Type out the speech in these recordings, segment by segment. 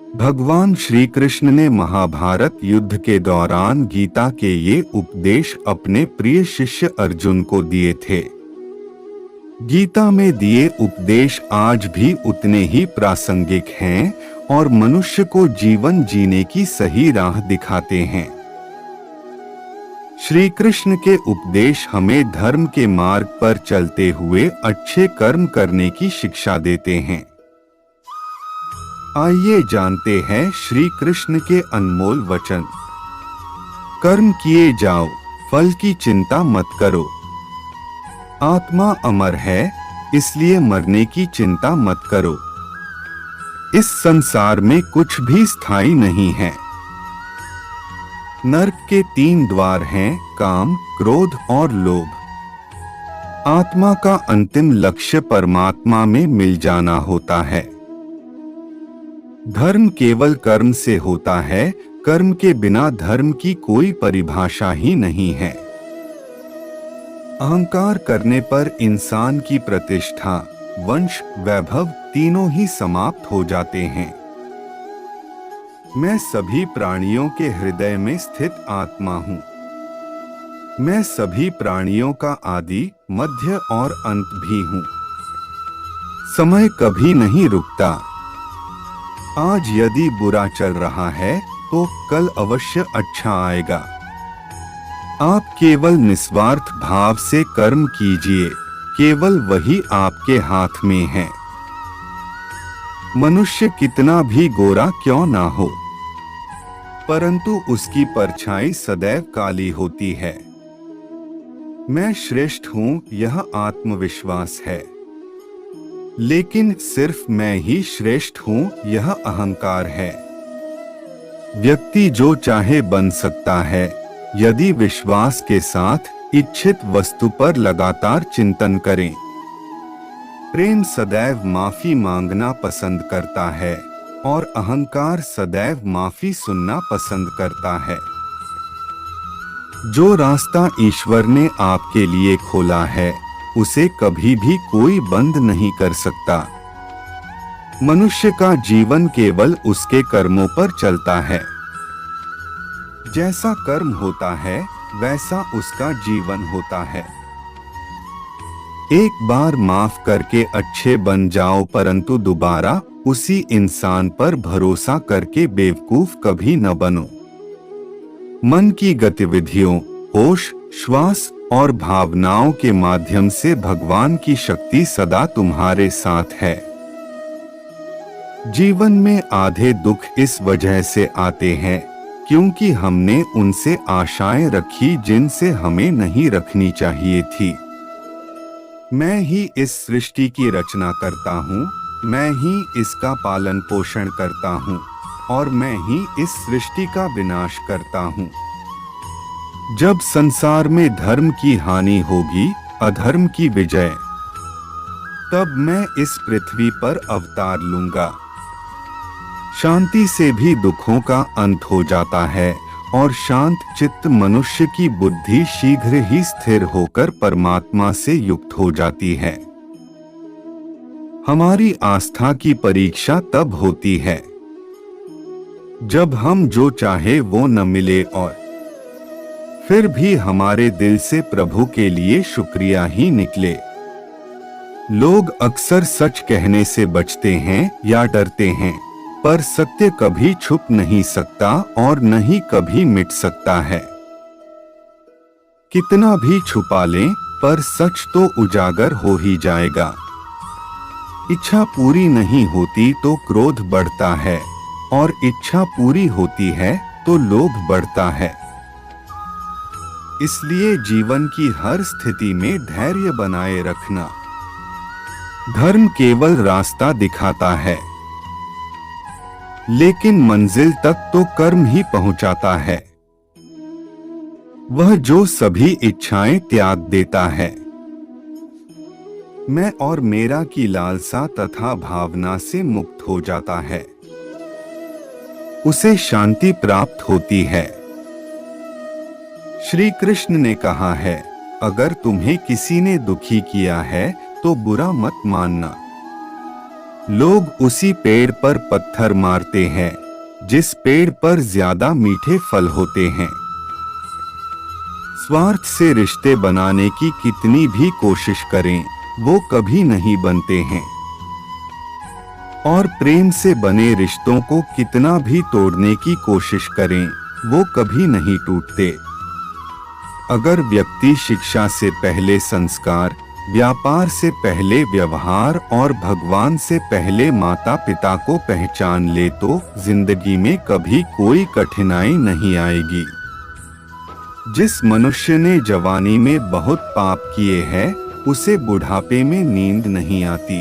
भगवान श्री कृष्ण ने महाभारत युद्ध के दौरान गीता के ये उपदेश अपने प्रिय शिष्य अर्जुन को दिए थे। गीता में दिए उपदेश आज भी उतने ही प्रासंगिक हैं और मनुष्य को जीवन जीने की सही राह दिखाते हैं। श्री कृष्ण के उपदेश हमें धर्म के मार्ग पर चलते हुए अच्छे कर्म करने की शिक्षा देते हैं। आइए जानते हैं श्री कृष्ण के अनमोल वचन। कर्म किए जाओ, फल की चिंता मत करो। आत्मा अमर है, इसलिए मरने की चिंता मत करो। इस संसार में कुछ भी स्थायी नहीं है। नरक के 3 द्वार हैं, काम, क्रोध और लोभ। आत्मा का अंतिम लक्ष्य परमात्मा में मिल जाना होता है। धर्म केवल कर्म से होता है, कर्म के बिना धर्म की कोई परिभाषा ही नहीं है। अहंकार करने पर इंसान की प्रतिष्ठा, वंश, वैभव तीनों ही समाप्त हो जाते हैं। मैं सभी प्राणियों के हृदय में स्थित आत्मा हूँ। मैं सभी प्राणियों का आदि, मध्य और अंत भी हूँ। समय कभी नहीं रुकता। आज यदि बुरा चल रहा है तो कल अवश्य अच्छा आएगा। आप केवल निस्वार्थ भाव से कर्म कीजिए, केवल वही आपके हाथ में है। मनुष्य कितना भी गोरा क्यों ना हो, परंतु उसकी परछाई सदैव काली होती है। मैं श्रेष्ठ हूँ, यह आत्मविश्वास है। लेकिन सिर्फ मैं ही श्रेष्ठ हूँ, यह अहंकार है। व्यक्ति जो चाहे बन सकता है, यदि विश्वास के साथ इच्छित वस्तु पर लगातार चिंतन करें। प्रेम सदैव माफी मांगना पसंद करता है और अहंकार सदैव माफी सुनना पसंद करता है। जो रास्ता ईश्वर ने आपके लिए खोला है, उसे कभी भी कोई बंद नहीं कर सकता। मनुष्य का जीवन केवल उसके कर्मों पर चलता है। जैसा कर्म होता है, वैसा उसका जीवन होता है। एक बार माफ करके अच्छे बन जाओ, परंतु दोबारा उसी इंसान पर भरोसा करके बेवकूफ कभी न बनो। मन की गतिविधियों, होश, श्वास और भावनाओं के माध्यम से भगवान की शक्ति सदा तुम्हारे साथ है। जीवन में आधे दुख इस वजह से आते हैं क्योंकि हमने उनसे आशाएं रखी जिनसे हमें नहीं रखनी चाहिए थी। मैं ही इस सृष्टि की रचना करता हूँ, मैं ही इसका पालन पोषण करता हूँ और मैं ही इस सृष्टि का विनाश करता हूँ। जब संसार में धर्म की हानि होगी, अधर्म की विजय, तब मैं इस पृथ्वी पर अवतार लूंगा। शांति से भी दुखों का अंत हो जाता है और शांत चित्त मनुष्य की बुद्धि शीघ्र ही स्थिर होकर परमात्मा से युक्त हो जाती है। हमारी आस्था की परीक्षा तब होती है जब हम जो चाहे वो न मिले और फिर भी हमारे दिल से प्रभु के लिए शुक्रिया ही निकले। लोग अक्सर सच कहने से बचते हैं या डरते हैं, पर सत्य कभी छुप नहीं सकता और न ही कभी मिट सकता है। कितना भी छुपा लें, पर सच तो उजागर हो ही जाएगा। इच्छा पूरी नहीं होती तो क्रोध बढ़ता है और इच्छा पूरी होती है तो लोभ बढ़ता है। इसलिए जीवन की हर स्थिति में धैर्य बनाए रखना। धर्म केवल रास्ता दिखाता है, लेकिन मंजिल तक तो कर्म ही पहुंचाता है। वह जो सभी इच्छाएं त्याग देता है, मैं और मेरा की लालसा तथा भावना से मुक्त हो जाता है, उसे शांति प्राप्त होती है। श्री कृष्ण ने कहा है, अगर तुम्हें किसी ने दुखी किया है तो बुरा मत मानना। लोग उसी पेड़ पर पत्थर मारते हैं जिस पेड़ पर ज्यादा मीठे फल होते हैं। स्वार्थ से रिश्ते बनाने की कितनी भी कोशिश करें, वो कभी नहीं बनते हैं। और प्रेम से बने रिश्तों को कितना भी तोड़ने की कोशिश करें, वो कभी नहीं टूटते। अगर व्यक्ति शिक्षा से पहले संस्कार, व्यापार से पहले व्यवहार और भगवान से पहले माता पिता को पहचान ले तो जिंदगी में कभी कोई कठिनाई नहीं आएगी। जिस मनुष्य ने जवानी में बहुत पाप किए हैं, उसे बुढ़ापे में नींद नहीं आती।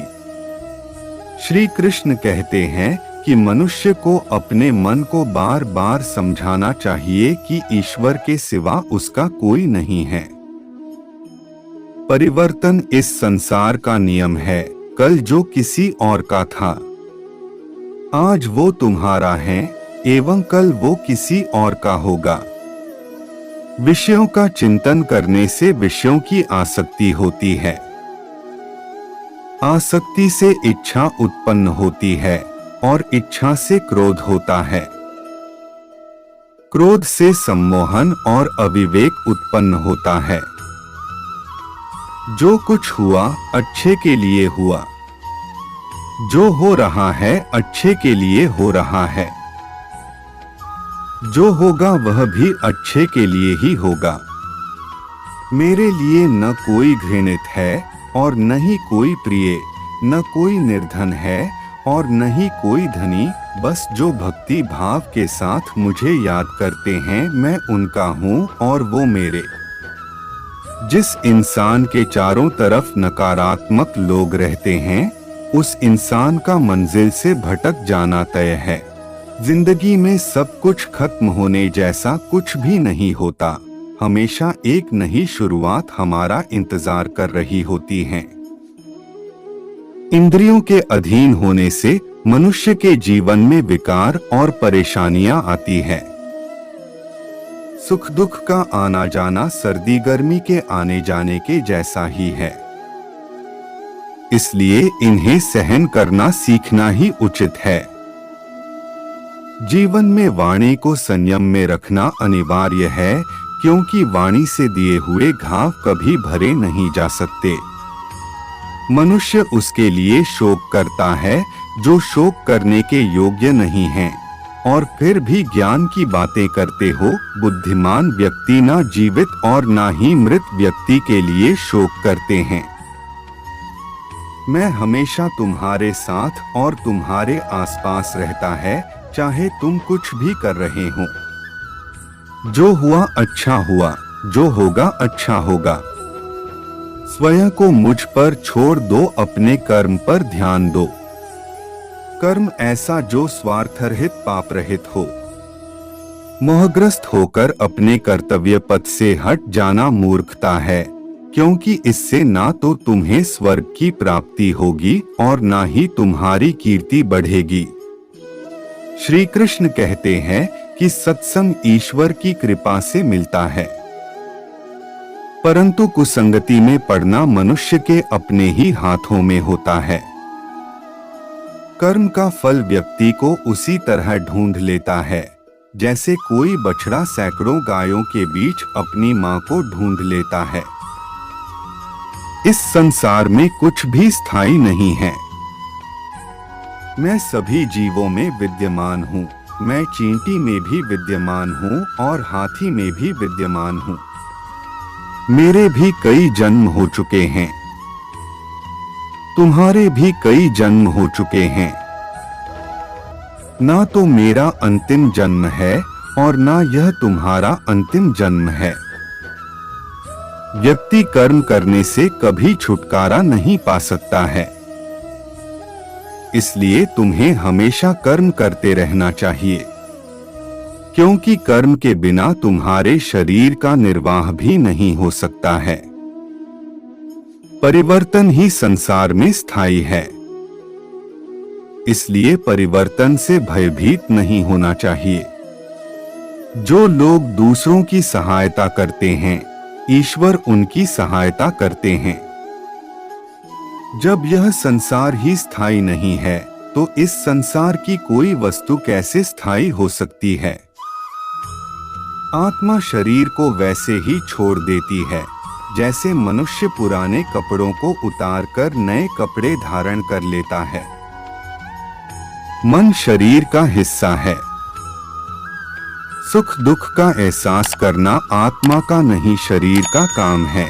श्री कृष्ण कहते हैं कि मनुष्य को अपने मन को बार बार समझाना चाहिए कि ईश्वर के सिवा उसका कोई नहीं है। परिवर्तन इस संसार का नियम है। कल जो किसी और का था, आज वो तुम्हारा है एवं कल वो किसी और का होगा। विषयों का चिंतन करने से विषयों की आसक्ति होती है। आसक्ति से इच्छा उत्पन्न होती है और इच्छा से क्रोध होता है। क्रोध से सम्मोहन और अविवेक उत्पन्न होता है। जो कुछ हुआ अच्छे के लिए हुआ, जो हो रहा है अच्छे के लिए हो रहा है, जो होगा वह भी अच्छे के लिए ही होगा। मेरे लिए न कोई घृणित है और न ही कोई प्रिय, न कोई निर्धन है और न ही कोई धनी। बस जो भक्ति भाव के साथ मुझे याद करते हैं, मैं उनका हूँ और वो मेरे। जिस इंसान के चारों तरफ नकारात्मक लोग रहते हैं, उस इंसान का मंजिल से भटक जाना तय है। जिंदगी में सब कुछ खत्म होने जैसा कुछ भी नहीं होता। हमेशा एक नई शुरुआत हमारा इंतजार कर रही होती है। इंद्रियों के अधीन होने से मनुष्य के जीवन में विकार और परेशानियां आती है। सुख दुख का आना जाना सर्दी गर्मी के आने जाने के जैसा ही है। इसलिए इन्हें सहन करना सीखना ही उचित है। जीवन में वाणी को संयम में रखना अनिवार्य है, क्योंकि वाणी से दिए हुए घाव कभी भरे नहीं जा सकते। मनुष्य उसके लिए शोक करता है जो शोक करने के योग्य नहीं है, और फिर भी ज्ञान की बातें करते हो। बुद्धिमान व्यक्ति ना जीवित और ना ही मृत व्यक्ति के लिए शोक करते हैं। मैं हमेशा तुम्हारे साथ और तुम्हारे आसपास रहता है, चाहे तुम कुछ भी कर रहे हो। जो हुआ अच्छा हुआ, जो होगा अच्छा होगा। स्वयं को मुझ पर छोड़ दो, अपने कर्म पर ध्यान दो। कर्म ऐसा जो स्वार्थ रहित पाप रहित हो। मोहग्रस्त होकर अपने कर्तव्य पथ से हट जाना मूर्खता है, क्योंकि इससे ना तो तुम्हें स्वर्ग की प्राप्ति होगी और ना ही तुम्हारी कीर्ति बढ़ेगी। श्री कृष्ण कहते हैं कि सत्संग ईश्वर की कृपा से मिलता है, परंतु कुसंगति में पड़ना मनुष्य के अपने ही हाथों में होता है। कर्म का फल व्यक्ति को उसी तरह ढूंढ लेता है जैसे कोई बछड़ा सैकड़ों गायों के बीच अपनी मां को ढूंढ लेता है। इस संसार में कुछ भी स्थायी नहीं है। मैं सभी जीवों में विद्यमान हूँ। मैं चींटी में भी विद्यमान हूँ और हाथी में भी विद्यमान हूँ। मेरे भी कई जन्म हो चुके हैं, तुम्हारे भी कई जन्म हो चुके हैं। ना तो मेरा अंतिम जन्म है और ना यह तुम्हारा अंतिम जन्म है। व्यक्ति कर्म करने से कभी छुटकारा नहीं पा सकता है। इसलिए तुम्हें हमेशा कर्म करते रहना चाहिए, क्योंकि कर्म के बिना तुम्हारे शरीर का निर्वाह भी नहीं हो सकता है। परिवर्तन ही संसार में स्थायी है, इसलिए परिवर्तन से भयभीत नहीं होना चाहिए। जो लोग दूसरों की सहायता करते हैं, ईश्वर उनकी सहायता करते हैं। जब यह संसार ही स्थायी नहीं है तो इस संसार की कोई वस्तु कैसे स्थायी हो सकती है। आत्मा शरीर को वैसे ही छोड़ देती है जैसे मनुष्य पुराने कपड़ों को उतारकर नए कपड़े धारण कर लेता है। मन शरीर का हिस्सा है। सुख दुख का एहसास करना आत्मा का नहीं शरीर का काम है।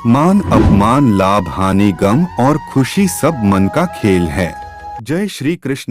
मान अपमान लाभ हानि गम और खुशी सब मन का खेल है। जय श्री कृष्ण।